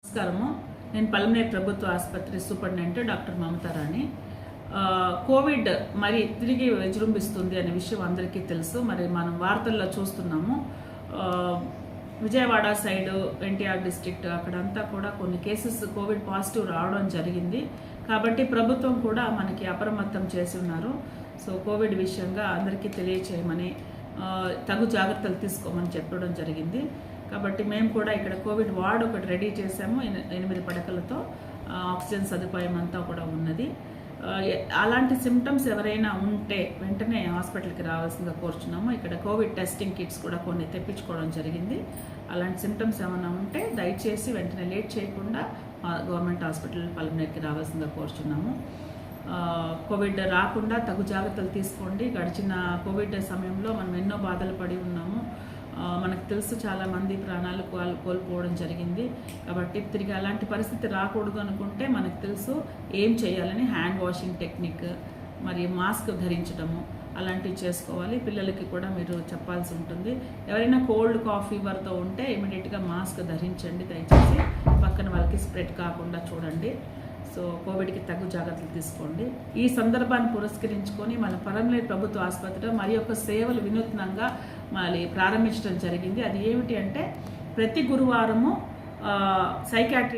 నమస్కారము. నేను పల్మనేరు ప్రభుత్వ ఆసుపత్రి సూపరింటెండెంట్ డాక్టర్ మమతా రాణి. కోవిడ్ మరి తిరిగి విజృంభిస్తుంది అనే విషయం అందరికీ తెలుసు. మరి మనం వార్తల్లో చూస్తున్నాము. విజయవాడ సైడ్ ఎన్టీఆర్ డిస్ట్రిక్ట్ అక్కడంతా కూడా కొన్ని కేసెస్ కోవిడ్ పాజిటివ్ రావడం జరిగింది. కాబట్టి ప్రభుత్వం కూడా మనకి అప్రమత్తం చేసి ఉన్నారు. సో కోవిడ్ విషయంగా అందరికీ తెలియచేయమని, తగు జాగ్రత్తలు తీసుకోమని చెప్పడం జరిగింది. కాబట్టి మేము కూడా ఇక్కడ కోవిడ్ వార్డ్ ఒకటి రెడీ చేసాము. 8 పడకలతో ఆక్సిజన్ సదుపాయం అంతా కూడా ఉన్నది. అలాంటి సిమ్టమ్స్ ఎవరైనా ఉంటే వెంటనే హాస్పిటల్కి రావాల్సిందిగా కోరుచున్నాము. ఇక్కడ కోవిడ్ టెస్టింగ్ కిట్స్ కూడా కొన్ని తెప్పించుకోవడం జరిగింది. అలాంటి సిమ్టమ్స్ ఏమైనా ఉంటే దయచేసి వెంటనే లేట్ చేయకుండా గవర్నమెంట్ హాస్పిటల్ పల్మనేరుకి రావాల్సిందిగా కోరుచున్నాము. కోవిడ్ రాకుండా తగు జాగ్రత్తలు తీసుకోండి. గడిచిన కోవిడ్ సమయంలో మనం ఎన్నో బాధలు పడి ఉన్నాము. మనకు తెలుసు చాలామంది ప్రాణాలు కోల్పోవడం జరిగింది. కాబట్టి తిరిగి అలాంటి పరిస్థితి రాకూడదు అనుకుంటే మనకు తెలుసు ఏం చేయాలని. హ్యాండ్ వాషింగ్ టెక్నిక్, మరి మాస్క్ ధరించడము అలాంటివి చేసుకోవాలి. పిల్లలకి కూడా మీరు చెప్పాల్సి ఉంటుంది. ఎవరైనా కోల్డ్ కాఫ్ ఫీవర్తో ఉంటే ఇమీడియట్గా మాస్క్ ధరించండి. దయచేసి పక్కన వాళ్ళకి స్ప్రెడ్ కాకుండా చూడండి. సో కోవిడ్కి తగు జాగ్రత్తలు తీసుకోండి. ఈ సందర్భాన్ని పురస్కరించుకొని మన పల్మనేరు ప్రభుత్వ ఆసుపత్రిలో మరి యొక్క సేవలు వినూత్నంగా మళ్ళీ ప్రారంభించడం జరిగింది. అది ఏమిటి అంటే ప్రతి గురువారము సైకాట్రీ